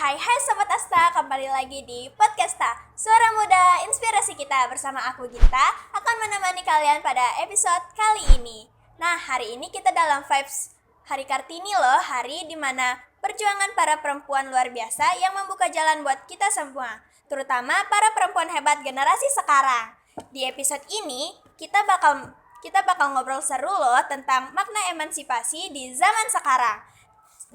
Hai Sobat Asta, kembali lagi di Podcasta Suara Muda Inspirasi Kita. Bersama aku Gita akan menemani kalian pada episode kali ini. Nah, hari ini kita dalam vibes Hari Kartini loh. Hari dimana perjuangan para perempuan luar biasa yang membuka jalan buat kita semua, terutama para perempuan hebat generasi sekarang. Di episode ini kita bakal ngobrol seru loh tentang makna emansipasi di zaman sekarang.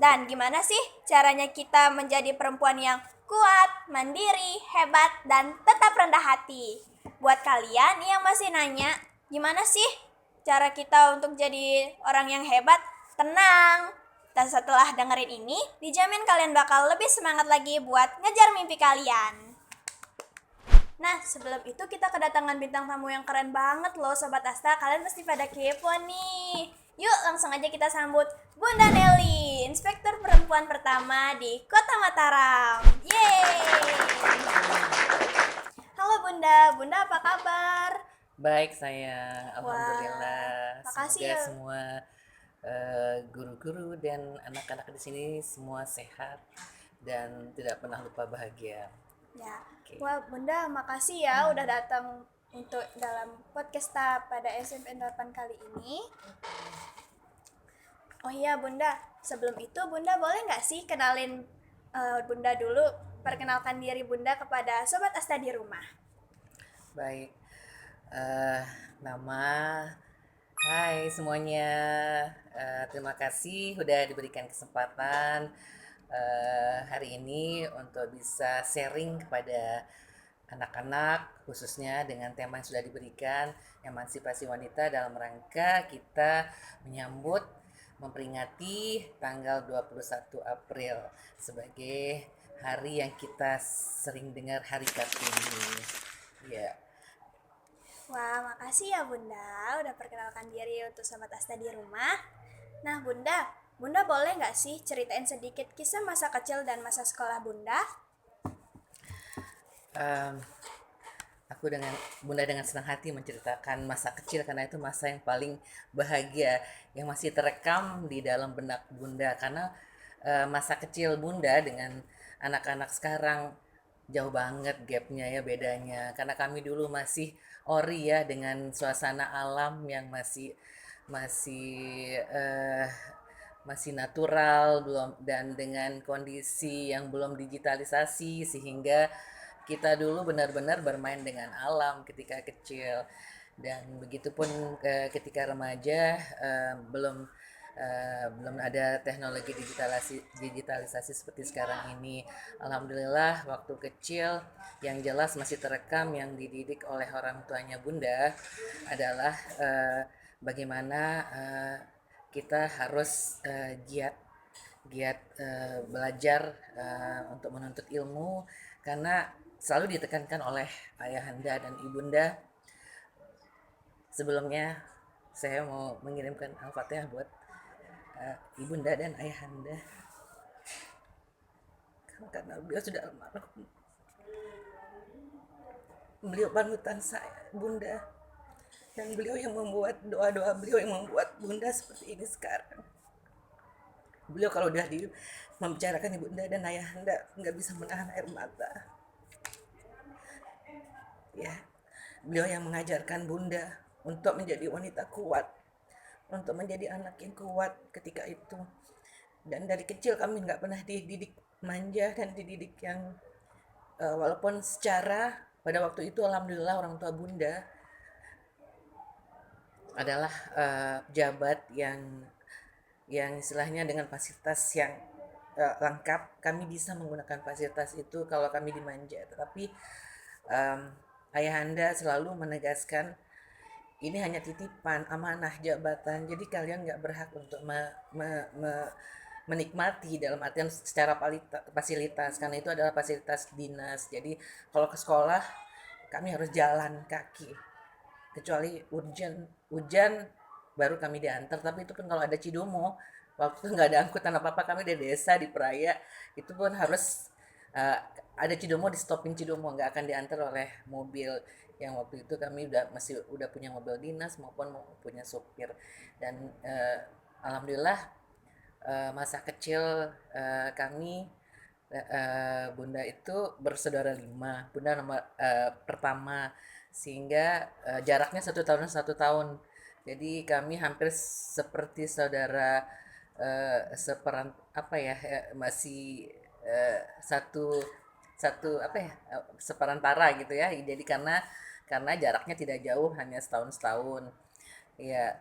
Dan gimana sih caranya kita menjadi perempuan yang kuat, mandiri, hebat, dan tetap rendah hati? Buat kalian yang masih nanya, gimana sih cara kita untuk jadi orang yang hebat? Tenang. Dan setelah dengerin ini, dijamin kalian bakal lebih semangat lagi buat ngejar mimpi kalian. Nah, sebelum itu kita kedatangan bintang tamu yang keren banget loh Sobat Asta. Kalian pasti pada kepo nih. Yuk langsung aja kita sambut Bunda Nelly, inspektur perempuan pertama di Kota Mataram. Yeay! Halo Bunda apa kabar? Baik saya, Wah, alhamdulillah. makasih Semoga ya. semua guru-guru dan anak-anak di sini semua sehat dan tidak pernah lupa bahagia. Ya, Oke. wah Bunda makasih ya udah datang untuk dalam podcast pada SMN 8 kali ini. Oh iya Bunda, sebelum itu Bunda boleh nggak sih kenalin Bunda dulu, perkenalkan diri Bunda kepada Sobat Asta di rumah. Baik, eh, nama, hai semuanya. Terima kasih udah diberikan kesempatan hari ini untuk bisa sharing kepada anak-anak khususnya dengan tema yang sudah diberikan, emansipasi wanita, dalam rangka kita menyambut memperingati tanggal 21 April sebagai hari yang kita sering dengar Hari Kartini. Ya, Wah, makasih ya Bunda udah perkenalkan diri untuk Sobat Asta di rumah. Nah Bunda boleh nggak sih ceritain sedikit kisah masa kecil dan masa sekolah Bunda? em, aku dengan Bunda dengan senang hati menceritakan masa kecil karena itu masa yang paling bahagia yang masih terekam di dalam benak Bunda karena masa kecil Bunda dengan anak-anak sekarang jauh banget gapnya ya, bedanya karena kami dulu masih ori ya dengan suasana alam yang masih masih natural belum, dan dengan kondisi yang belum digitalisasi sehingga kita dulu benar-benar bermain dengan alam ketika kecil, dan begitupun ketika remaja belum ada teknologi digitalisasi seperti sekarang ini. Alhamdulillah waktu kecil yang jelas masih terekam yang dididik oleh orang tuanya Bunda adalah bagaimana kita harus giat giat belajar untuk menuntut ilmu karena selalu ditekankan oleh ayahanda dan ibunda. Sebelumnya saya mau mengirimkan Al-Fatihah buat ibunda dan ayahanda karena beliau sudah almarhum. Beliau panutan saya, bunda, dan beliau yang membuat doa-doa beliau yang membuat bunda seperti ini sekarang. Beliau kalau udah membicarakan ibunda dan ayahanda nggak bisa menahan air mata. Ya, beliau yang mengajarkan bunda untuk menjadi wanita kuat, untuk menjadi anak yang kuat ketika itu. Dan dari kecil kami nggak pernah dididik manja dan dididik yang walaupun secara pada waktu itu alhamdulillah orang tua bunda adalah pejabat yang istilahnya dengan fasilitas yang lengkap, kami bisa menggunakan fasilitas itu kalau kami dimanja. Tetapi ayahanda selalu menegaskan ini hanya titipan amanah jabatan, jadi kalian nggak berhak untuk menikmati dalam artian secara fasilitas karena itu adalah fasilitas dinas. Jadi kalau ke sekolah kami harus jalan kaki kecuali hujan baru kami diantar, tapi itu pun kalau ada Cidomo. Waktu itu nggak ada angkutan apa-apa, kami di desa di Peraya itu pun harus uh, ada Cidomo, di stopin Cidomo, nggak akan diantar oleh mobil. Yang waktu itu kami udah punya mobil dinas maupun punya sopir. Dan alhamdulillah masa kecil kami Bunda itu bersaudara 5, Bunda nomor pertama, sehingga jaraknya 1 tahun 1 tahun. Jadi kami hampir seperti saudara, seperan apa ya, masih satu satu apa ya, seperantara gitu ya. Jadi karena jaraknya tidak jauh, hanya setahun. Ya,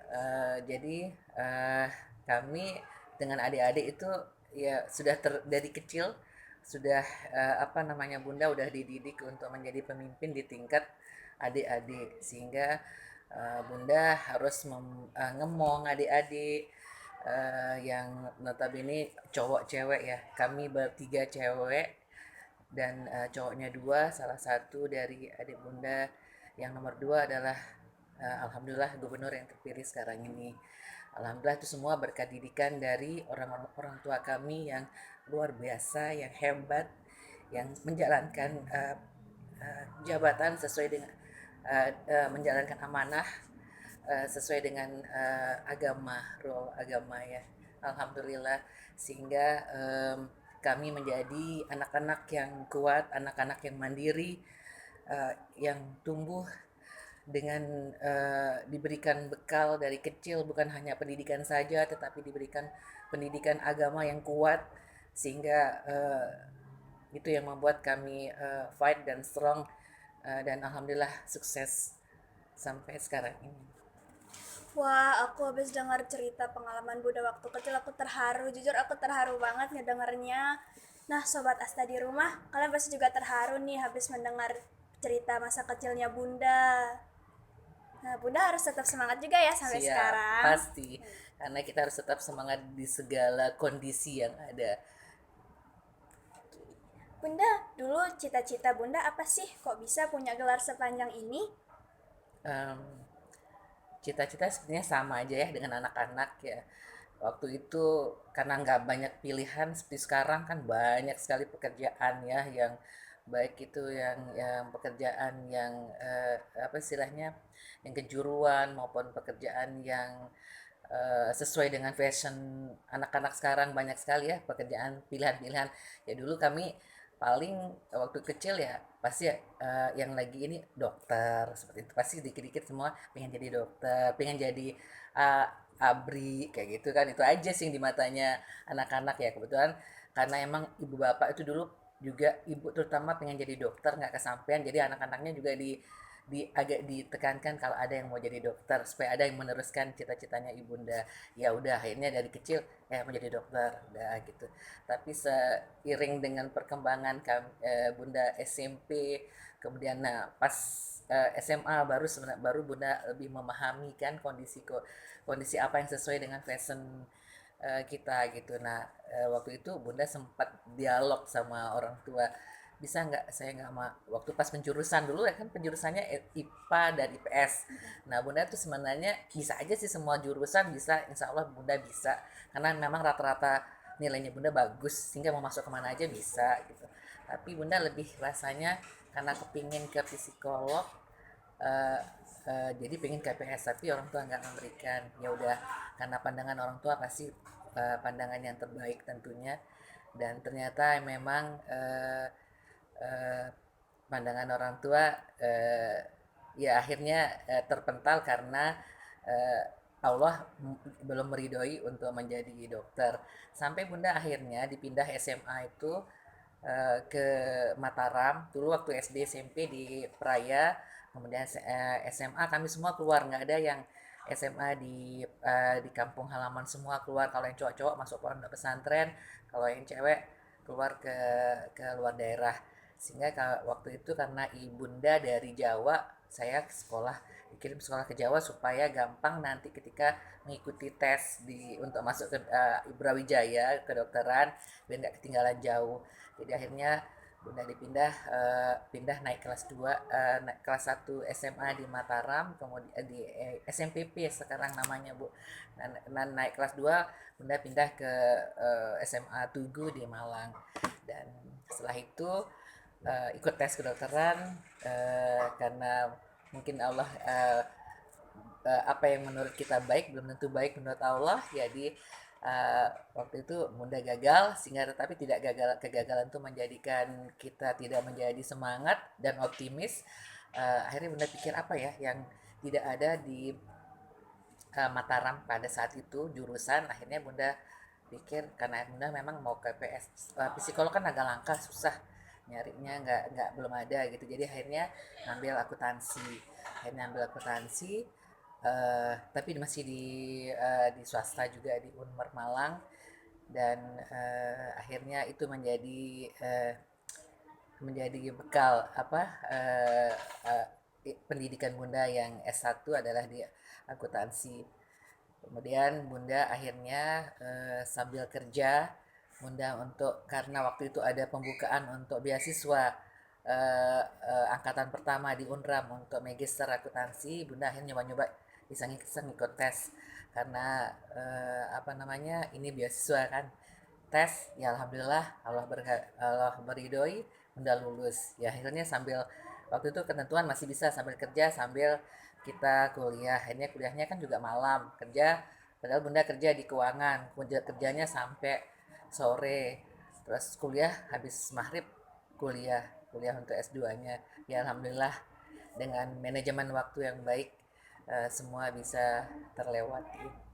jadi eh, kami dengan adik-adik itu ya sudah dari kecil sudah apa namanya Bunda udah dididik untuk menjadi pemimpin di tingkat adik-adik, sehingga Bunda harus ngemong adik-adik yang notabene cowok cewek ya. Kami bertiga cewek dan cowoknya dua, salah satu dari adik Bunda yang nomor dua adalah alhamdulillah gubernur yang terpilih sekarang ini. Alhamdulillah itu semua berkat didikan dari orang tua kami yang luar biasa, yang hebat, yang menjalankan jabatan sesuai dengan menjalankan amanah sesuai dengan agama, rule agama ya. Alhamdulillah, sehingga kami menjadi anak-anak yang kuat, anak-anak yang mandiri, yang tumbuh dengan diberikan bekal dari kecil, bukan hanya pendidikan saja tetapi diberikan pendidikan agama yang kuat, sehingga itu yang membuat kami fight dan strong, dan alhamdulillah sukses sampai sekarang ini. Wah, aku habis dengar cerita pengalaman Bunda waktu kecil, aku terharu. Jujur aku terharu banget ngedengarnya. Nah, Sobat Asta di rumah, kalian pasti juga terharu nih habis mendengar cerita masa kecilnya Bunda. Nah, Bunda harus tetap semangat juga ya sampai Siap, sekarang. pasti, karena kita harus tetap semangat di segala kondisi yang ada. Bunda, dulu cita-cita Bunda apa sih? Kok bisa punya gelar sepanjang ini? Em, Cita-cita sebenarnya sama aja ya dengan anak-anak ya. Waktu itu karena nggak banyak pilihan seperti sekarang, kan banyak sekali pekerjaan ya, yang baik itu yang pekerjaan yang apa istilahnya, yang kejuruan maupun pekerjaan yang sesuai dengan fashion anak-anak sekarang. Banyak sekali ya pekerjaan pilihan-pilihan. Ya dulu kami paling waktu kecil ya pasti ya, yang lagi ini dokter seperti itu, pasti dikit-dikit semua pengen jadi dokter, pengen jadi uh, abri kayak gitu kan. Itu aja sih yang di matanya anak-anak ya. Kebetulan karena emang ibu bapak itu dulu juga, ibu terutama pengen jadi dokter nggak kesampaian, jadi anak-anaknya juga di agak ditekankan kalau ada yang mau jadi dokter supaya ada yang meneruskan cita-citanya ibunda. Ya udah akhirnya dari kecil ya mau jadi dokter udah gitu. Tapi seiring dengan perkembangan bunda SMP, kemudian nah pas SMA baru bunda lebih memahami kan kondisi apa yang sesuai dengan fashion kita gitu. Nah, waktu itu bunda sempat dialog sama orang tua, bisa nggak saya nggak waktu pas penjurusan dulu ya kan, penjurusannya IPA dan IPS. Nah bunda tuh sebenarnya bisa aja sih, semua jurusan bisa, insya Allah bunda bisa, karena memang rata-rata nilainya bunda bagus sehingga mau masuk kemana aja bisa gitu. Tapi bunda lebih rasanya karena kepingin ke psikolog, eh, jadi pengen KPS tapi orang tua nggak memberikan. Ya udah, karena pandangan orang tua pasti pandangan yang terbaik tentunya, dan ternyata memang eh, pandangan orang tua ya akhirnya terpental karena eh, Allah belum meridhoi untuk menjadi dokter, sampai bunda akhirnya dipindah SMA itu ke Mataram. Dulu waktu SD SMP di Praya, kemudian SMA kami semua keluar, nggak ada yang SMA di kampung halaman, semua keluar. Kalau yang cowok-cowok masuk pondok pesantren, kalau yang cewek keluar ke luar daerah. Sehingga waktu itu karena ibunda dari Jawa, saya dikirim sekolah ke Jawa supaya gampang nanti ketika mengikuti tes untuk masuk ke Brawijaya kedokteran, biar nggak ketinggalan jauh. Jadi akhirnya bunda pindah naik kelas 2, naik kelas 1 SMA di Mataram, kemudian di SMPP sekarang namanya Bu. Dan naik kelas 2 bunda pindah ke SMA Tugu di Malang. Dan setelah itu ikut tes kedokteran, karena mungkin Allah apa yang menurut kita baik belum tentu baik menurut Allah. Jadi Waktu itu Bunda gagal, sehingga tetapi tidak kegagalan itu menjadikan kita tidak menjadi semangat dan optimis. Akhirnya Bunda pikir apa ya yang tidak ada di Mataram pada saat itu jurusan. Akhirnya Bunda pikir karena Bunda memang mau ke PS, psikolog kan agak langka, susah nyarinya, nggak belum ada gitu. Jadi akhirnya ngambil akuntansi. Akhirnya ambil akuntansi, tapi masih di swasta juga di Unmer Malang. Dan akhirnya itu menjadi bekal apa pendidikan Bunda yang S1 adalah di akuntansi. Kemudian Bunda akhirnya sambil kerja, Bunda karena waktu itu ada pembukaan untuk beasiswa angkatan pertama di Unram untuk magister akuntansi. Bunda akhirnya nyoba-nyoba iseng-iseng ikut tes karena ini beasiswa kan. Tes, ya alhamdulillah Allah beridoi, Bunda lulus. Ya akhirnya sambil waktu itu ketentuan masih bisa sambil kerja sambil kita kuliah. Akhirnya kuliahnya kan juga malam kerja, padahal Bunda kerja di keuangan, kerjanya sampai sore. Terus kuliah habis maghrib, kuliah kuliah untuk S2-nya. Ya alhamdulillah dengan manajemen waktu yang baik, semua bisa terlewati.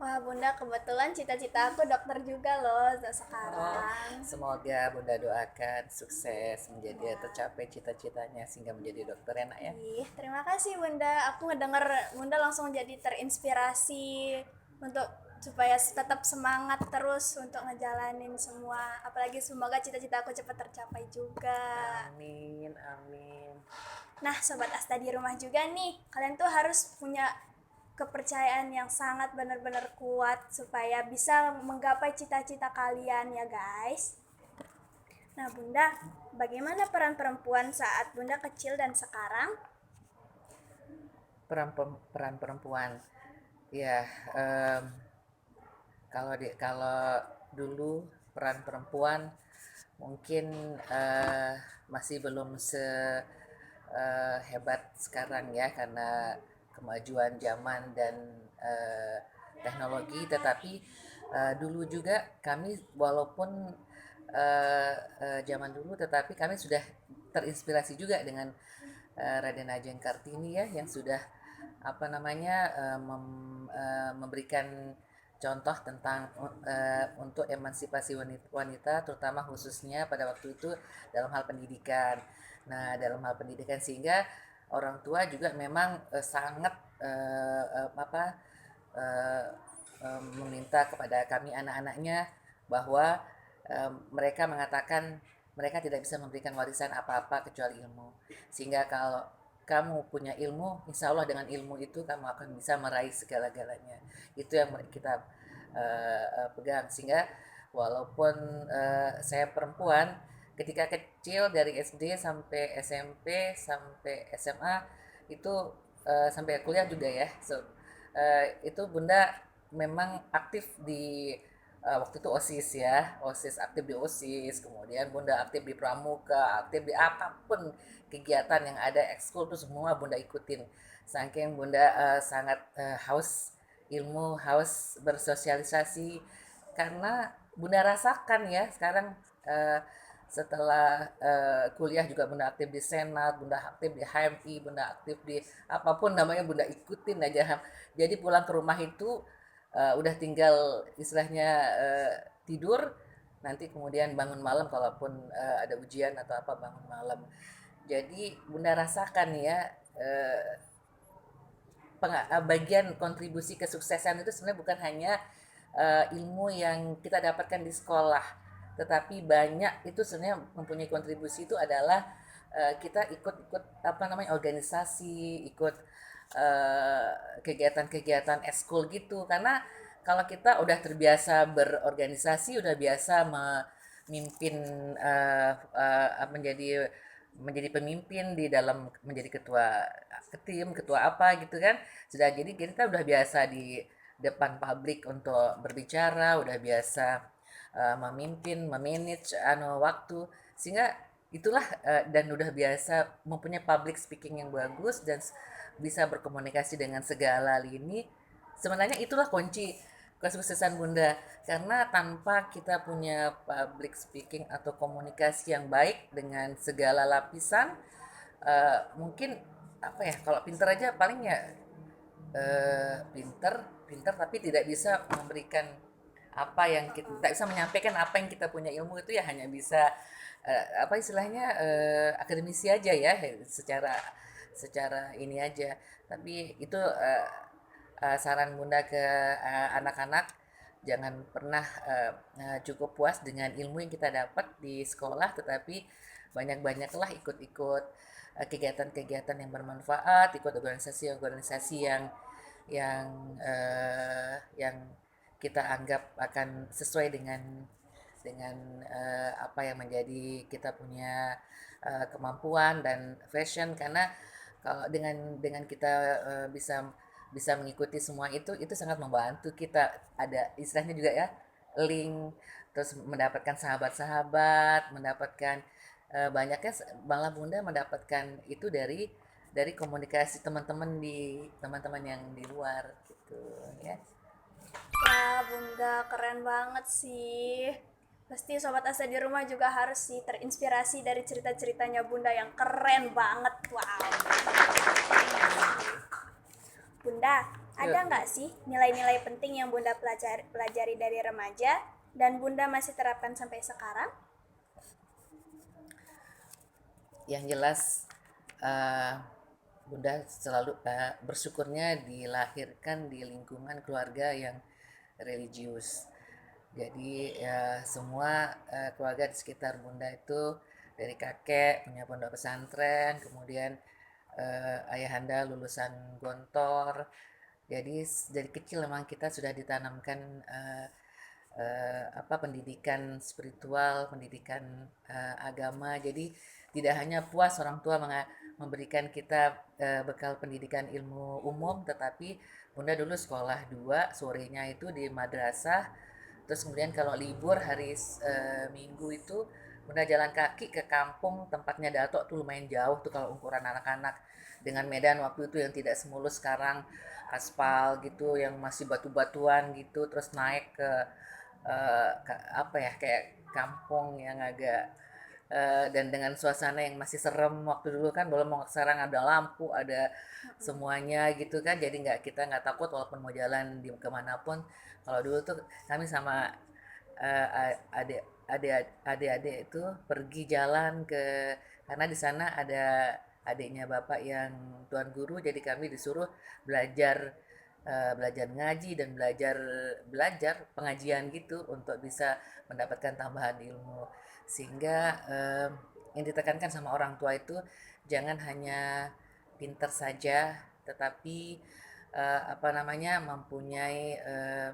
Wah, Bunda, kebetulan cita-cita aku dokter juga loh Oh, sekarang. semoga Bunda doakan sukses menjadi tercapai cita-citanya sehingga menjadi dokter enak ya. Ih, terima kasih Bunda. Aku ngedenger Bunda langsung jadi terinspirasi untuk supaya tetap semangat terus untuk ngejalanin semua. Apalagi semoga cita-cita aku cepat tercapai juga. Amin, amin. Nah, Sobat Asta di rumah juga nih, kalian tuh harus punya kepercayaan yang sangat benar-benar kuat supaya bisa menggapai cita-cita kalian ya guys. Nah Bunda, bagaimana peran perempuan saat Bunda kecil dan sekarang? Peran perempuan. Ya, kalau dulu peran perempuan mungkin masih belum hebat sekarang ya karena kemajuan zaman dan teknologi, tetapi dulu juga kami walaupun zaman dulu tetapi kami sudah terinspirasi juga dengan Raden Ajeng Kartini ya yang sudah memberikan contoh tentang untuk emansipasi wanita terutama khususnya pada waktu itu dalam hal pendidikan. Nah, dalam hal pendidikan sehingga orang tua juga memang sangat eh, eh, apa meminta kepada kami anak-anaknya bahwa mereka mengatakan mereka tidak bisa memberikan warisan apa-apa kecuali ilmu. Sehingga kalau kamu punya ilmu, insya Allah dengan ilmu itu kamu akan bisa meraih segala-galanya. Itu yang kita pegang. Sehingga walaupun saya perempuan, ketika kecil dari SD sampai SMP sampai SMA itu sampai kuliah juga ya. Itu Bunda memang aktif di waktu itu OSIS ya, OSIS aktif di OSIS, kemudian Bunda aktif di Pramuka, aktif di apapun kegiatan yang ada ekskul tuh semua Bunda ikutin. Saking Bunda sangat haus ilmu, haus bersosialisasi karena Bunda rasakan ya sekarang setelah kuliah juga Bunda aktif di Senat, Bunda aktif di HMI, Bunda aktif di apapun namanya Bunda ikutin aja. Jadi pulang ke rumah itu udah tinggal istilahnya tidur, nanti kemudian bangun malam kalaupun ada ujian atau apa bangun malam. Jadi Bunda rasakan ya bagian kontribusi kesuksesan itu sebenarnya bukan hanya ilmu yang kita dapatkan di sekolah, tetapi banyak itu sebenarnya mempunyai kontribusi itu adalah kita ikut-ikut organisasi, ikut kegiatan-kegiatan eskul gitu. Karena kalau kita udah terbiasa berorganisasi, udah biasa memimpin menjadi pemimpin di dalam menjadi ketua tim, ketua apa gitu kan. Sudah jadi kita udah biasa di depan publik untuk berbicara, udah biasa memimpin, memanage waktu sehingga itulah dan udah biasa mempunyai public speaking yang bagus dan bisa berkomunikasi dengan segala lini. Sebenarnya itulah kunci kesuksesan Bunda, karena tanpa kita punya public speaking atau komunikasi yang baik dengan segala lapisan, mungkin apa ya, kalau pinter aja paling ya pinter pinter tapi tidak bisa memberikan apa yang kita tidak bisa menyampaikan apa yang kita punya ilmu itu, ya hanya bisa apa istilahnya akademisi aja ya, secara secara ini aja. Tapi itu saran Bunda ke anak-anak, jangan pernah cukup puas dengan ilmu yang kita dapat di sekolah, tetapi banyak-banyaklah ikut-ikut kegiatan-kegiatan yang bermanfaat, ikut organisasi-organisasi yang kita anggap akan sesuai dengan apa yang menjadi kita punya kemampuan dan fashion. Karena kalau dengan kita bisa bisa mengikuti semua itu sangat membantu kita, ada istilahnya juga ya, link, terus mendapatkan sahabat-sahabat, mendapatkan banyaknya, malah Bunda mendapatkan itu dari komunikasi teman-teman yang di luar gitu ya. Wah, Bunda keren banget sih. Pasti Sobat Asa di rumah juga harus sih terinspirasi dari cerita-ceritanya Bunda yang keren banget. Wow. Bunda, ada Yuk, nggak sih nilai-nilai penting yang Bunda pelajari dari remaja dan Bunda masih terapkan sampai sekarang? yang jelas eh, Bunda selalu bersyukurnya dilahirkan di lingkungan keluarga yang religius. Jadi ya semua keluarga di sekitar Bunda itu, dari kakek punya pondok pesantren, kemudian ayahanda lulusan Gontor. Jadi dari kecil memang kita sudah ditanamkan apa, pendidikan spiritual, pendidikan agama. Jadi tidak hanya puas orang tua memberikan kita bekal pendidikan ilmu umum, tetapi Bunda dulu sekolah 2, sorenya itu di madrasah. Terus kemudian kalau libur hari Minggu itu Bunda jalan kaki ke kampung tempatnya Dato, tuh lumayan jauh tuh kalau ukuran anak-anak, dengan medan waktu itu yang tidak semulus sekarang, aspal gitu yang masih batu-batuan gitu, terus naik ke apa ya, kayak kampung yang agak dan dengan suasana yang masih serem. Waktu dulu kan belum mau, sekarang ada lampu, ada semuanya gitu kan, jadi kita nggak takut walaupun mau jalan di kemanapun. Kalau dulu tuh kami sama adik-adik itu pergi jalan karena di sana ada adiknya bapak yang tuan guru, jadi kami disuruh belajar belajar ngaji dan belajar belajar pengajian gitu untuk bisa mendapatkan tambahan ilmu. Sehingga yang ditekankan sama orang tua itu jangan hanya pinter saja, tetapi apa namanya, mempunyai eh,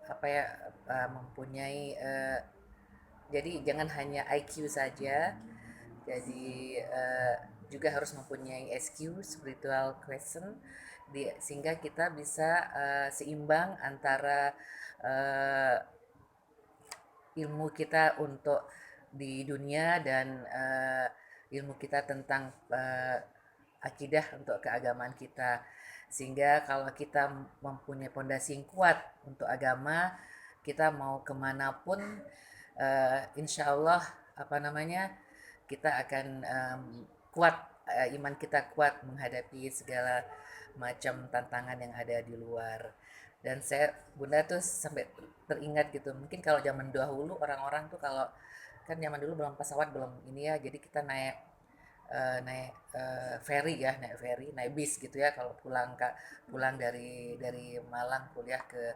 apa ya, mempunyai jadi jangan hanya IQ saja, jadi juga harus mempunyai SQ, spiritual question, sehingga kita bisa seimbang antara uh, ilmu kita untuk di dunia dan ilmu kita tentang akidah untuk keagamaan kita. Sehingga kalau kita mempunyai pondasi yang kuat untuk agama, kita mau kemanapun insya Allah apa namanya, kita akan kuat, iman kita kuat menghadapi segala macam tantangan yang ada di luar. Dan Bunda tuh sampai teringat gitu, mungkin kalau zaman dahulu orang-orang tuh, kalau kan zaman dulu belum pesawat, belum ini ya, jadi kita naik ferry ya, naik bis gitu ya, kalau pulang dari Malang kuliah ke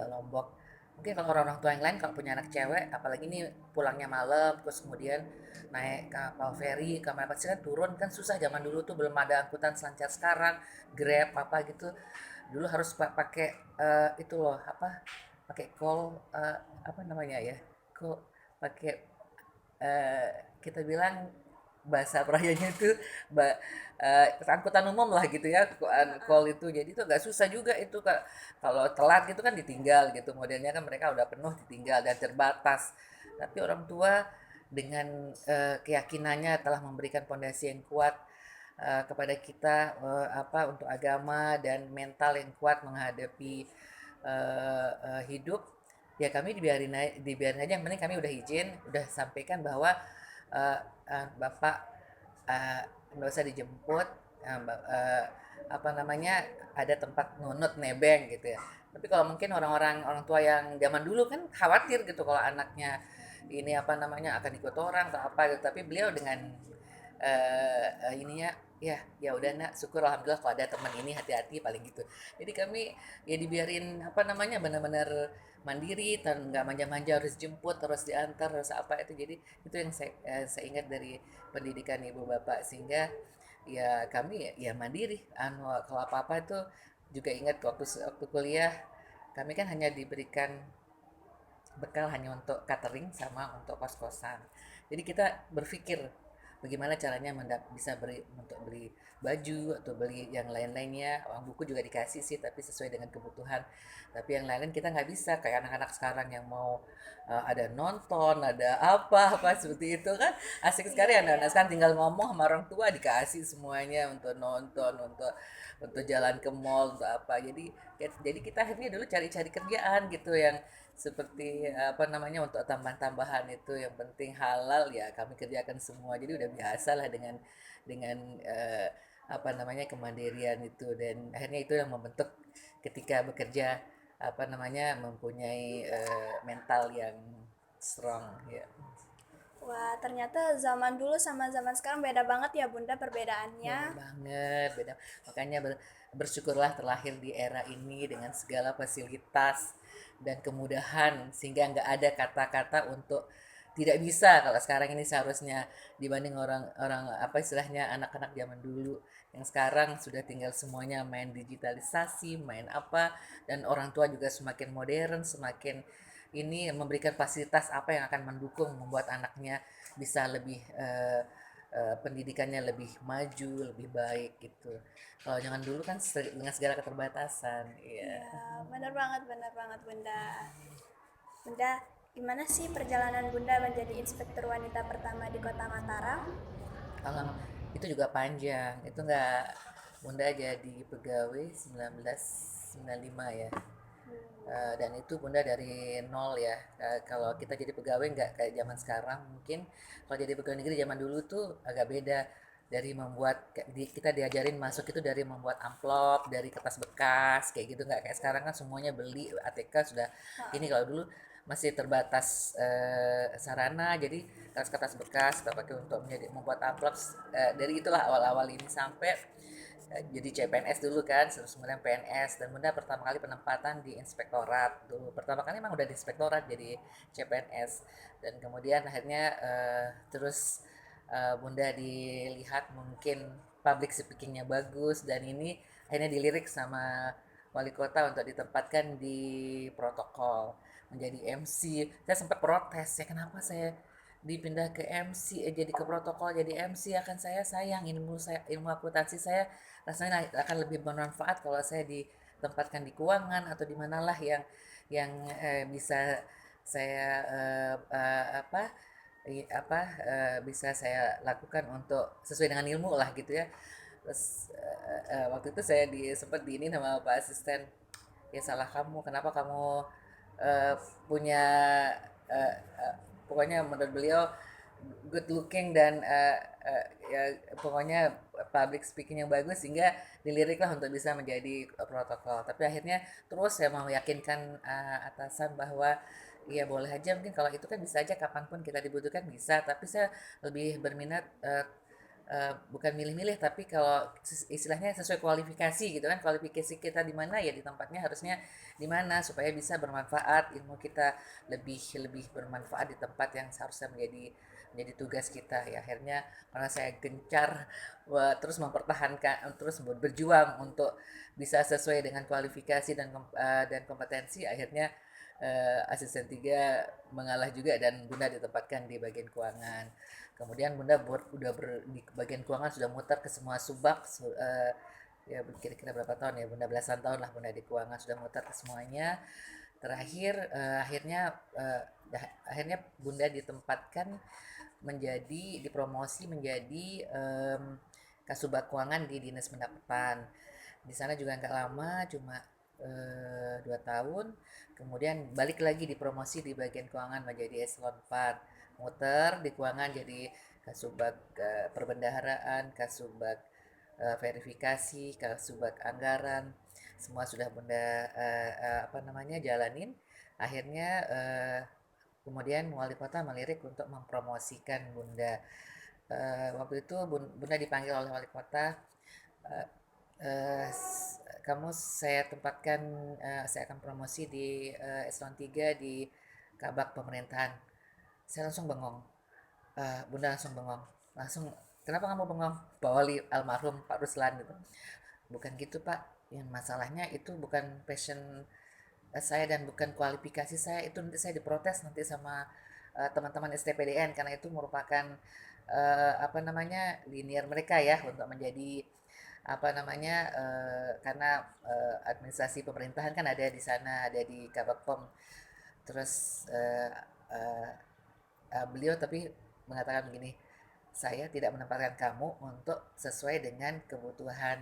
Lombok. Mungkin kalau orang-orang tua yang lain kalau punya anak cewek, apalagi ini pulangnya malam, terus kemudian naik kapal feri ke mana sih, kan turun kan susah. Zaman dulu tuh belum ada angkutan selancar sekarang, Grab apa gitu. Dulu harus pakai itu loh, apa, pakai call, apa namanya ya, kok pakai eh, kita bilang bahasa perayanya itu angkutan umum lah gitu ya, call itu. Jadi itu agak susah juga itu, kalau telat gitu kan ditinggal gitu, modelnya kan mereka udah penuh ditinggal dan terbatas. Tapi orang tua dengan keyakinannya telah memberikan pondasi yang kuat, kepada kita untuk agama dan mental yang kuat menghadapi hidup, ya kami dibiarin aja, yang penting kami udah izin, udah sampaikan bahwa bapak nggak usah dijemput, eh, ba- eh, apa namanya, ada tempat nunut nebeng gitu ya. Tapi kalau mungkin orang tua yang zaman dulu kan khawatir gitu kalau anaknya ini apa namanya akan ikut orang atau apa gitu, tapi beliau dengan ininya, ya udah nak, syukur alhamdulillah kalau ada teman ini, hati-hati paling gitu. Jadi kami ya dibiarin apa namanya benar-benar mandiri, dan nggak manja-manja harus jemput, terus diantar, terus apa itu. Jadi itu yang saya ingat dari pendidikan ibu bapak, sehingga ya kami ya mandiri. Kalau apa-apa itu juga ingat waktu kuliah, kami kan hanya diberikan bekal hanya untuk catering sama untuk kos-kosan. Jadi kita berpikir bagaimana caranya bisa untuk beli baju atau beli yang lain-lainnya. Uang buku juga dikasih sih, tapi sesuai dengan kebutuhan. Tapi yang lain-lain kita nggak bisa, kayak anak-anak sekarang yang mau ada nonton, ada apa-apa seperti itu kan. Asik sekali Iya, anak-anak iya. sekarang, tinggal ngomong sama orang tua dikasih semuanya untuk nonton, untuk jalan ke mall, untuk apa. Jadi kita akhirnya dulu cari-cari kerjaan gitu yang seperti apa namanya, untuk tambahan-tambahan itu, yang penting halal ya kami kerjakan semua. Jadi udah biasa lah dengan apa namanya, kemandirian itu, dan akhirnya itu yang membentuk ketika bekerja, apa namanya, mempunyai mental yang strong ya. Wah, ternyata zaman dulu sama zaman sekarang beda banget ya Bunda perbedaannya. Beda banget, beda. Makanya bersyukurlah terlahir di era ini dengan segala fasilitas dan kemudahan, sehingga nggak ada kata-kata untuk tidak bisa. Kalau sekarang ini seharusnya, dibanding orang-orang apa istilahnya, anak-anak zaman dulu yang sekarang sudah tinggal semuanya main digitalisasi, main apa, dan orang tua juga semakin modern, semakin ini memberikan fasilitas apa yang akan mendukung membuat anaknya bisa lebih pendidikannya lebih maju, lebih baik gitu. Kalau jangan dulu kan dengan segala keterbatasan, iya. Iya, benar banget Bunda. Bunda, gimana sih perjalanan Bunda menjadi inspektur wanita pertama di Kota Mataram? Alam itu juga panjang. Itu nggak, Bunda jadi pegawai 1995 ya. Dan itu Bunda dari nol ya. Kalau kita jadi pegawai nggak kayak zaman sekarang. Mungkin kalau jadi pegawai negeri zaman dulu tuh agak beda. Dari membuat, kita diajarin masuk itu dari membuat amplop, dari kertas bekas, kayak gitu. Nggak kayak sekarang kan semuanya beli, ATK sudah ini. Kalau dulu masih terbatas sarana, jadi kertas-kertas bekas kita pakai untuk membuat amplop. Dari itulah awal-awal ini sampai jadi CPNS dulu kan, terus kemudian PNS, dan Bunda pertama kali penempatan di inspektorat dulu. Pertama kali emang udah di inspektorat jadi CPNS, dan kemudian akhirnya terus Bunda dilihat mungkin public speakingnya bagus, dan ini akhirnya dilirik sama wali kota untuk ditempatkan di protokol menjadi MC. Saya sempat protes, ya kenapa saya dipindah ke MC, jadi ke protokol jadi MC, akan saya sayang ilmu akuntansi saya rasanya akan lebih bermanfaat kalau saya ditempatkan di keuangan atau di manalah yang bisa saya bisa saya lakukan untuk sesuai dengan ilmu lah gitu ya. Terus waktu itu saya sempat di ini sama Pak Asisten, ya salah kamu, kenapa kamu eh, punya eh, eh, pokoknya menurut beliau good looking dan ya pokoknya public speaking yang bagus, sehingga diliriklah untuk bisa menjadi protokol. Tapi akhirnya terus saya mau yakinkan atasan bahwa iya boleh aja, mungkin kalau itu kan bisa aja kapanpun kita dibutuhkan bisa, tapi saya lebih berminat bukan milih-milih, tapi kalau istilahnya sesuai kualifikasi gitu kan, kualifikasi kita di mana ya di tempatnya harusnya di mana, supaya bisa bermanfaat, ilmu kita lebih lebih bermanfaat di tempat yang seharusnya menjadi tugas kita ya. Akhirnya karena saya gencar terus mempertahankan, terus berjuang untuk bisa sesuai dengan kualifikasi dan kompetensi, akhirnya asisten 3 mengalah juga, dan Bunda ditempatkan di bagian keuangan. Kemudian Bunda di bagian keuangan sudah muter ke semua subak, ya kira-kira berapa tahun ya Bunda, belasan tahun lah Bunda di keuangan, sudah muter ke semuanya. Terakhir akhirnya Bunda ditempatkan dipromosi menjadi Kasubag Keuangan di Dinas Pendapatan. Di sana juga nggak lama, cuma 2 tahun. Kemudian balik lagi dipromosi di bagian keuangan menjadi eselon 4. Muter di keuangan jadi Kasubag Perbendaharaan, Kasubag verifikasi, Kasubag Anggaran. Semua sudah Bunda apa namanya jalanin. Akhirnya kemudian wali kota melirik untuk mempromosikan Bunda. Waktu itu Bunda dipanggil oleh wali kota, eh, kamu saya tempatkan, saya akan promosi di eselon 3 di kabak pemerintahan. Saya langsung bengong. Bunda langsung bengong. Langsung, kenapa kamu bengong? Pak Wali almarhum Pak Ruslan gitu. Bukan gitu Pak. Yang masalahnya itu bukan passion saya dan bukan kualifikasi saya. Itu nanti saya diprotes nanti sama teman-teman STPDN karena itu merupakan apa namanya linear mereka ya untuk menjadi apa namanya karena administrasi pemerintahan kan ada di sana, ada di Kabakpom. Terus beliau tapi mengatakan begini, saya tidak menempatkan kamu untuk sesuai dengan kebutuhan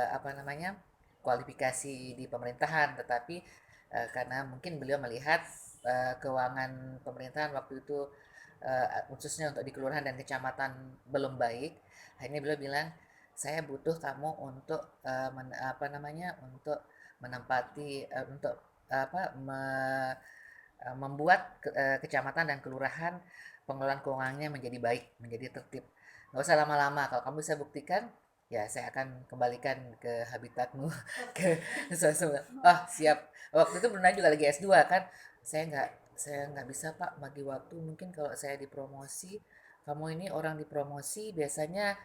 apa namanya kualifikasi di pemerintahan, tetapi karena mungkin beliau melihat keuangan pemerintahan waktu itu khususnya untuk di kelurahan dan kecamatan belum baik, akhirnya beliau bilang saya butuh kamu untuk apa namanya untuk menempati untuk apa membuat kecamatan dan kelurahan pengelolaan keuangannya menjadi baik, menjadi tertib. Nggak usah lama-lama, kalau kamu bisa buktikan, ya saya akan kembalikan ke habitatmu, ke sesuatu. Oh siap. Waktu itu Brunei juga lagi S2 kan, saya nggak bisa Pak bagi waktu. Mungkin kalau saya dipromosi, kamu ini orang dipromosi biasanya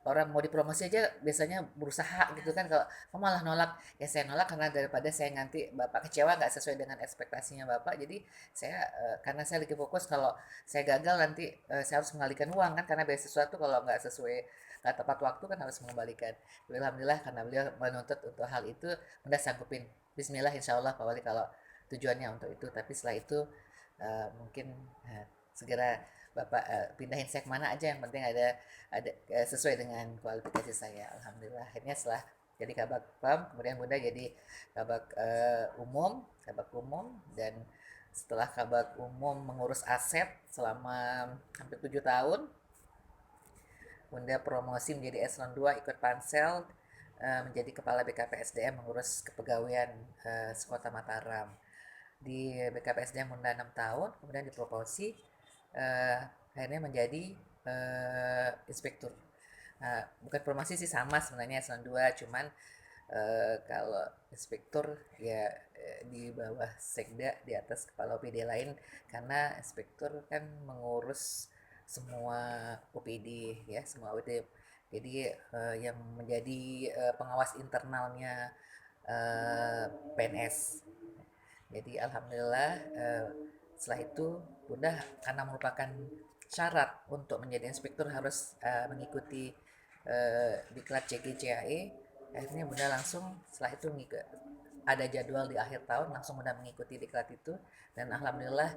orang mau dipromosi aja biasanya berusaha gitu kan, kalau kamu malah nolak. Ya saya nolak karena daripada saya nanti bapak kecewa nggak sesuai dengan ekspektasinya bapak, jadi saya karena saya lagi fokus kalau saya gagal nanti saya harus mengembalikan uang kan, karena beasiswa tuh kalau nggak sesuai nggak tepat waktu kan harus mengembalikan. Jadi, alhamdulillah karena beliau menuntut untuk hal itu, udah sanggupin. Bismillah insya Allah Pak Wali kalau tujuannya untuk itu, tapi setelah itu mungkin segera Bapak pindahin saya kemana aja, yang penting ada sesuai dengan kualifikasi saya. Alhamdulillah akhirnya setelah jadi kabak pam kemudian Bunda jadi kabak umum, dan setelah kabak umum mengurus aset selama hampir 7 tahun, Bunda promosi menjadi eselon 2 ikut pansel menjadi kepala BKPSDM mengurus kepegawaian sekota Mataram. Di BKPSDM Bunda 6 tahun, kemudian dipromosi uh, akhirnya menjadi inspektur. Bukan promosi sih, sama sebenarnya eselon 2, cuman kalau inspektur ya di bawah sekda di atas kepala OPD lain, karena inspektur kan mengurus semua OPD ya, semua OPD. Jadi yang menjadi pengawas internalnya PNS. Jadi alhamdulillah setelah itu Bunda karena merupakan syarat untuk menjadi inspektur harus mengikuti diklat CGCAE, akhirnya Bunda langsung setelah itu ada jadwal di akhir tahun langsung Bunda mengikuti diklat itu, dan alhamdulillah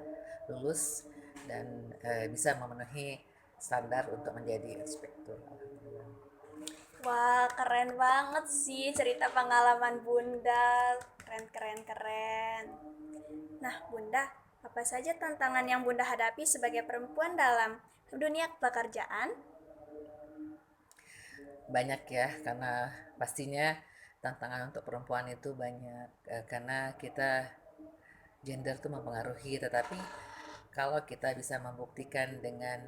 lulus dan bisa memenuhi standar untuk menjadi inspektur. Alhamdulillah. Wah, keren banget sih cerita pengalaman Bunda. Keren, keren, keren. Nah, Bunda, apa saja tantangan yang Bunda hadapi sebagai perempuan dalam dunia pekerjaan? Banyak ya, karena pastinya tantangan untuk perempuan itu banyak, karena kita gender itu mempengaruhi, tetapi kalau kita bisa membuktikan dengan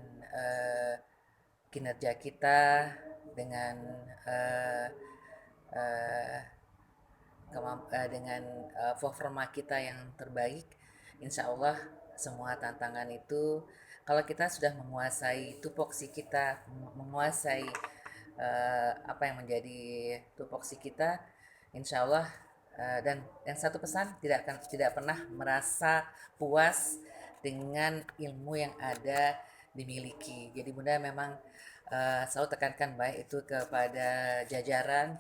kinerja kita, dengan uh, uh, dengan performa kita yang terbaik, insya Allah semua tantangan itu kalau kita sudah menguasai tupoksi kita, menguasai apa yang menjadi tupoksi kita, insya Allah dan yang satu pesan, tidak pernah merasa puas dengan ilmu yang ada dimiliki. Jadi Bunda memang selalu tekankan baik itu kepada jajaran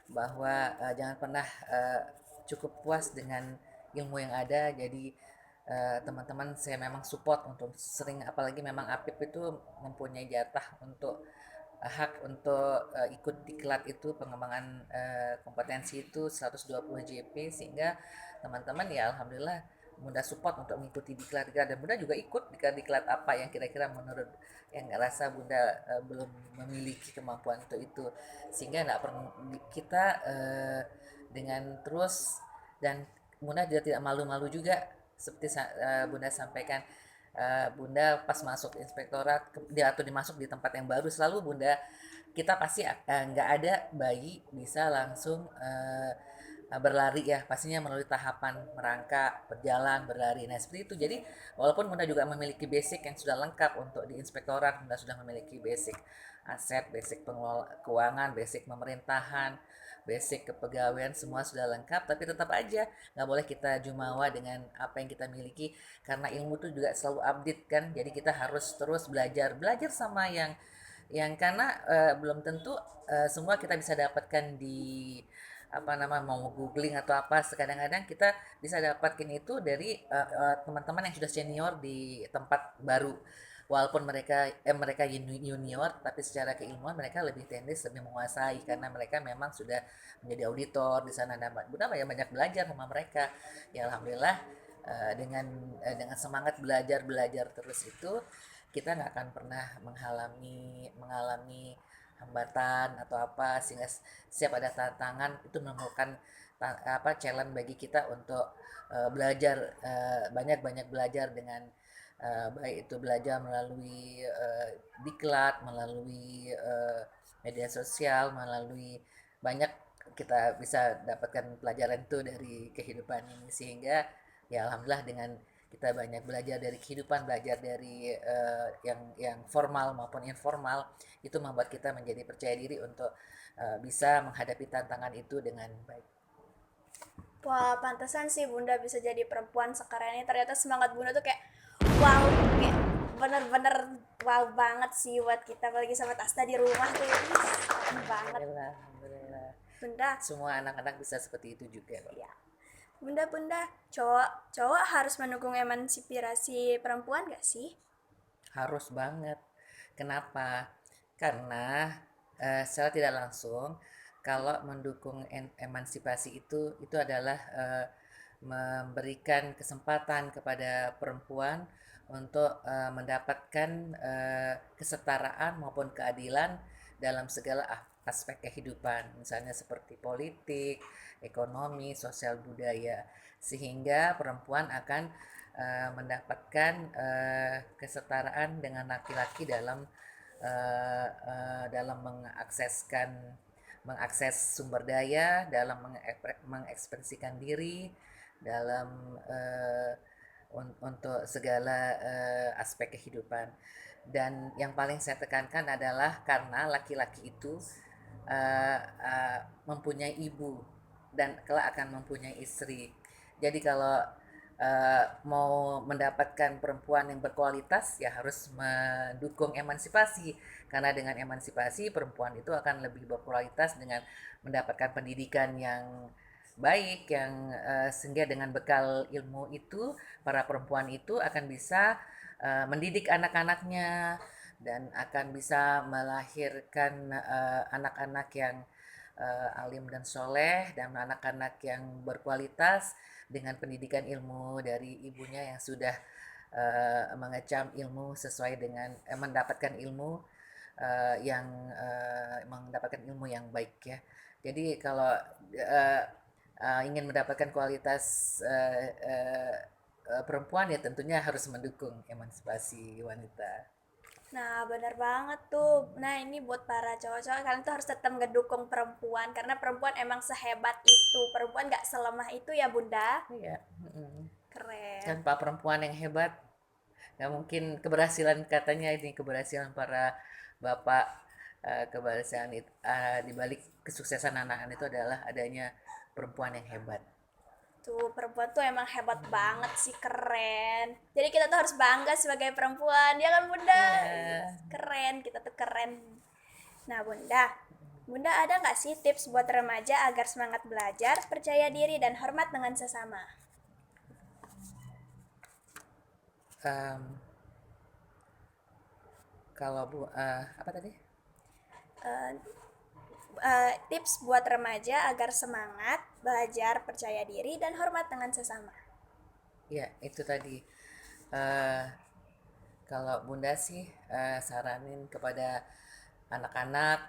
bahwa jangan pernah cukup puas dengan ilmu yang ada. Jadi teman-teman saya memang support untuk sering, apalagi memang Apip itu mempunyai jatah untuk hak untuk ikut diklat itu pengembangan kompetensi itu 120 JP, sehingga teman-teman ya alhamdulillah Bunda support untuk mengikuti diklat-diklat, dan Bunda juga ikut diklat-diklat apa yang kira-kira menurut yang rasa Bunda belum memiliki kemampuan untuk itu, sehingga nggak perlu kita dengan terus, dan Bunda juga tidak malu-malu juga seperti Bunda sampaikan. Bunda pas masuk inspektorat atau dimasuk di tempat yang baru, selalu Bunda kita pasti nggak ada bayi bisa langsung berlari ya, pastinya melalui tahapan merangkak, berjalan, berlari. Nah seperti itu. Jadi walaupun Bunda juga memiliki basic yang sudah lengkap untuk di inspektorat, Bunda sudah memiliki basic aset, basic pengelola keuangan, basic pemerintahan, basic kepegawaian, semua sudah lengkap, tapi tetap aja nggak boleh kita jumawa dengan apa yang kita miliki, karena ilmu itu juga selalu update kan. Jadi kita harus terus belajar belajar sama karena belum tentu semua kita bisa dapatkan di apa nama mau googling atau apa. Kadang-kadang kita bisa dapatkan itu dari teman-teman yang sudah senior di tempat baru, walaupun mereka junior, tapi secara keilmuan mereka lebih teknis, lebih menguasai, karena mereka memang sudah menjadi auditor di sana. Dan Bunda banyak belajar sama mereka ya alhamdulillah. Dengan semangat belajar belajar terus itu, kita nggak akan pernah mengalami hambatan atau apa, sehingga setiap ada tantangan itu memerlukan challenge bagi kita untuk belajar, banyak-banyak belajar dengan baik itu belajar melalui diklat, melalui media sosial, melalui banyak kita bisa dapatkan pelajaran itu dari kehidupan ini, sehingga ya alhamdulillah dengan kita banyak belajar dari kehidupan, belajar dari yang formal maupun informal, itu membuat kita menjadi percaya diri untuk bisa menghadapi tantangan itu dengan baik. Wah, pantesan sih Bunda bisa jadi perempuan sekeren ini. Ternyata semangat Bunda tuh kayak wow, kayak bener-bener wow banget sih buat kita, apalagi sama Tasta di rumah tuh. Ih, keren banget. Alhamdulillah, alhamdulillah. Bunda, Semua anak-anak bisa seperti itu juga kok. ya. Bunda, cowok harus mendukung emansipasi perempuan gak sih? Harus banget. Kenapa? Karena secara tidak langsung, kalau mendukung emansipasi itu adalah memberikan kesempatan kepada perempuan untuk mendapatkan kesetaraan maupun keadilan dalam segala aspek kehidupan, misalnya seperti politik, ekonomi, sosial, budaya, sehingga perempuan akan mendapatkan kesetaraan dengan laki-laki dalam mengakses sumber daya, dalam mengekspresikan diri, dalam untuk segala aspek kehidupan. Dan yang paling saya tekankan adalah karena laki-laki itu mempunyai ibu dan kelak akan mempunyai istri. Jadi kalau mau mendapatkan perempuan yang berkualitas, ya harus mendukung emansipasi, karena dengan emansipasi perempuan itu akan lebih berkualitas dengan mendapatkan pendidikan yang baik, yang sehingga dengan bekal ilmu itu para perempuan itu akan bisa mendidik anak-anaknya, dan akan bisa melahirkan anak-anak yang alim dan soleh, dan anak-anak yang berkualitas dengan pendidikan ilmu dari ibunya yang sudah mengecam ilmu sesuai dengan mendapatkan ilmu mendapatkan ilmu yang baik ya. Jadi kalau uh, ingin mendapatkan kualitas perempuan, ya tentunya harus mendukung emansipasi wanita. Nah, benar banget tuh. Nah, ini buat para cowok-cowok, kalian tuh harus tetap ngedukung perempuan, karena perempuan emang sehebat itu. Perempuan gak selemah itu ya, Bunda. Iya. Keren. Tanpa perempuan yang hebat, nggak mungkin keberhasilan, katanya ini keberhasilan para bapak, keberhasilan itu, di balik kesuksesan anak-anak itu adalah adanya perempuan yang hebat. Tuh, perempuan tuh emang hebat banget sih, keren. Jadi kita tuh harus bangga sebagai perempuan, ya kan Bunda? Iya. Keren, kita tuh keren. Nah, Bunda ada nggak sih tips buat remaja agar semangat belajar, percaya diri, dan hormat dengan sesama? Em, Kalau apa tadi? eh, tips buat remaja agar semangat, belajar, percaya diri, dan hormat dengan sesama. Ya, itu tadi. Eh, Kalau Bunda sih saranin kepada anak-anak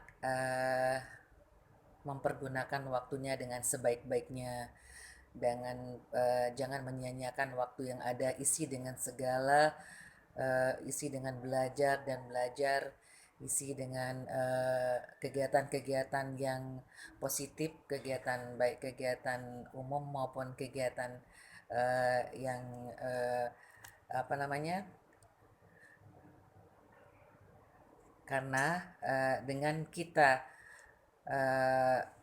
mempergunakan waktunya dengan sebaik-baiknya, jangan menyia-nyiakan waktu yang ada, isi dengan belajar dan belajar, isi dengan kegiatan-kegiatan yang positif, baik kegiatan umum maupun kegiatan yang apa namanya, karena dengan kita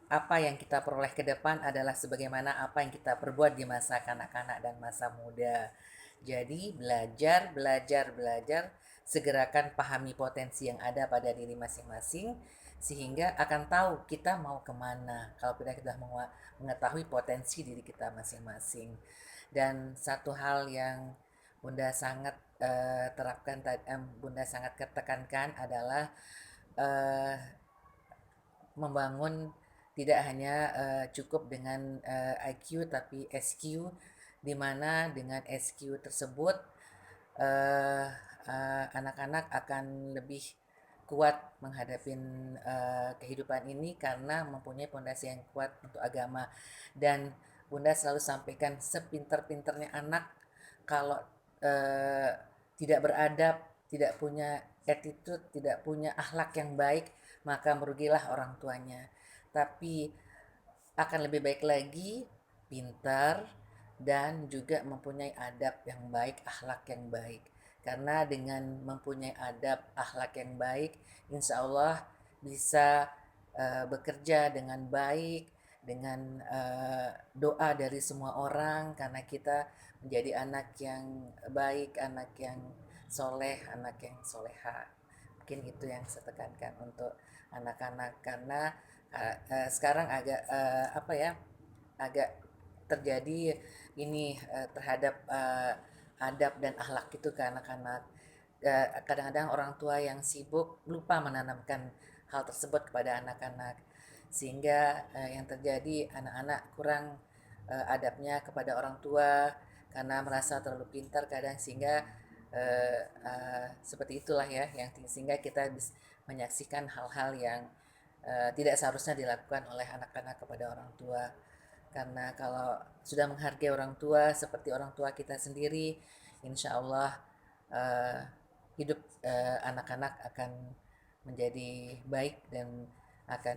apa yang kita peroleh ke depan adalah sebagaimana apa yang kita perbuat di masa kanak-kanak dan masa muda. Jadi belajar, belajar, belajar, segerakan pahami potensi yang ada pada diri masing-masing, sehingga akan tahu kita mau kemana kalau kita sudah mengetahui potensi diri kita masing-masing. Dan satu hal yang Bunda sangat Bunda sangat tekankan adalah membangun tidak hanya cukup dengan IQ tapi SQ, di mana dengan SQ tersebut anak-anak akan lebih kuat menghadapi kehidupan ini karena mempunyai fondasi yang kuat untuk agama. Dan Bunda selalu sampaikan, sepinter-pinternya anak kalau tidak beradab, tidak punya attitude, tidak punya akhlak yang baik, maka merugilah orang tuanya. Tapi akan lebih baik lagi pintar dan juga mempunyai adab yang baik, akhlak yang baik. Karena dengan mempunyai adab, akhlak yang baik, insya Allah bisa bekerja dengan baik, dengan doa dari semua orang, karena kita menjadi anak yang baik, anak yang soleh, anak yang soleha. Mungkin itu yang saya tekankan untuk anak-anak, karena sekarang agak terjadi ini terhadap adab dan akhlak itu ke anak-anak. Kadang-kadang orang tua yang sibuk lupa menanamkan hal tersebut kepada anak-anak, sehingga yang terjadi anak-anak kurang adabnya kepada orang tua karena merasa terlalu pintar kadang, sehingga seperti itulah ya, yang sehingga kita menyaksikan hal-hal yang tidak seharusnya dilakukan oleh anak-anak kepada orang tua. Karena kalau sudah menghargai orang tua seperti orang tua kita sendiri, insya Allah hidup anak-anak akan menjadi baik dan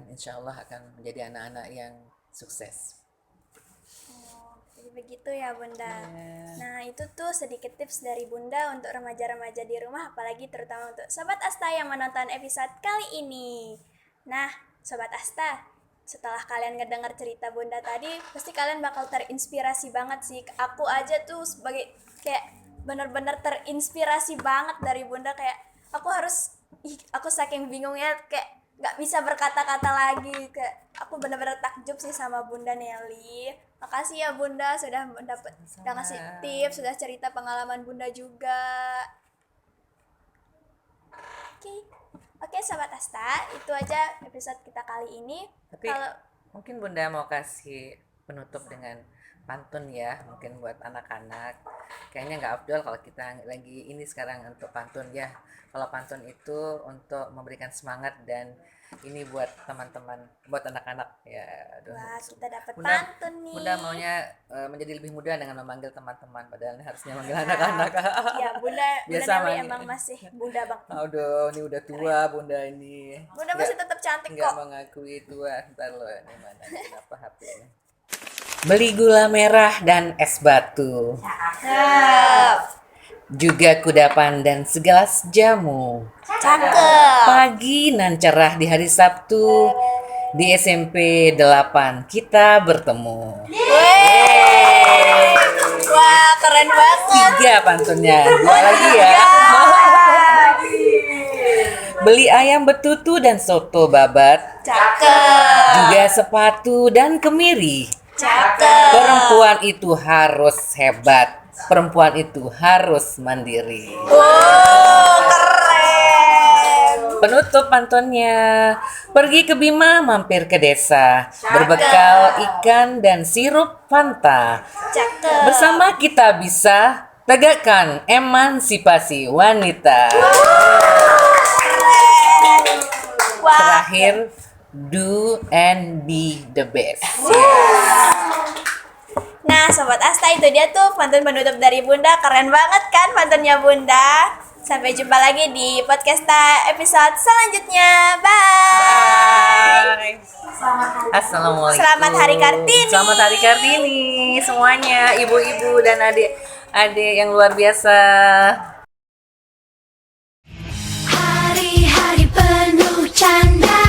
insya Allah akan menjadi anak-anak yang sukses. Jadi begitu ya Bunda. Nah itu tuh sedikit tips dari Bunda untuk remaja-remaja di rumah, apalagi terutama untuk Sobat Asta yang menonton episode kali ini. Nah Sobat Asta, setelah kalian ngedengar cerita Bunda tadi, pasti kalian bakal terinspirasi banget sih. Aku aja tuh sebagai kayak bener-bener terinspirasi banget dari Bunda, kayak aku saking bingungnya kayak nggak bisa berkata-kata lagi, kayak aku bener-bener takjub sih sama Bunda Nelly. Makasih ya Bunda sudah ngasih tips, sudah cerita pengalaman Bunda juga. Oke, Sobat Asta, itu aja episode kita kali ini. Tapi mungkin Bunda mau kasih penutup dengan pantun ya, mungkin buat anak-anak. Kayaknya nggak afdol kalau kita lagi ini sekarang untuk pantun ya. Kalau pantun itu untuk memberikan semangat dan ini buat teman-teman, buat anak-anak ya. Wah, kita dapat pantun nih. Bunda maunya menjadi lebih mudah dengan memanggil teman-teman, padahal harusnya manggil anak-anak. Ya, Bunda Nelly emang masih Bunda Bang. Aduh, ini udah tua Bunda ini. Bunda masih tetap cantik kok. Nggak mengakui tua. Ntar lo ini mana? Kenapa HP-nya? Beli gula merah dan es batu. Cakep. Juga kudapan dan segelas jamu. Cakep. Pagi nan cerah di hari Sabtu di SMP 8 kita bertemu. Wah, keren banget. 3 pantunnya. 2 lagi ya. Beli ayam betutu dan soto babat. Cakep. Juga sepatu dan kemiri. Cakep. Perempuan itu harus hebat. Perempuan itu harus mandiri. Oh, keren. Penutup pantunnya, pergi ke Bima, mampir ke desa, berbekal ikan dan sirup Fanta. Cakep. Bersama kita bisa tegakkan emansipasi wanita. Wah. Terakhir, do and be the best. Nah, Sobat Asta, itu dia tuh pantun penutup dari Bunda. Keren banget kan pantunnya Bunda? Sampai jumpa lagi di podcast episode selanjutnya. Bye. Assalamualaikum. Selamat Hari Kartini. Selamat Hari Kartini semuanya, ibu-ibu dan adik-adik yang luar biasa. Hari-hari penuh canda,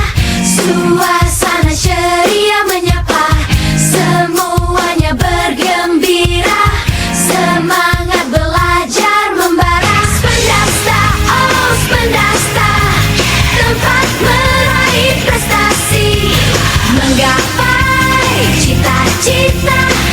suasana ceria menyapa, semuanya bergembira, semangat belajar membara. Spendasta, oh Spendasta, tempat meraih prestasi, menggapai cita-cita.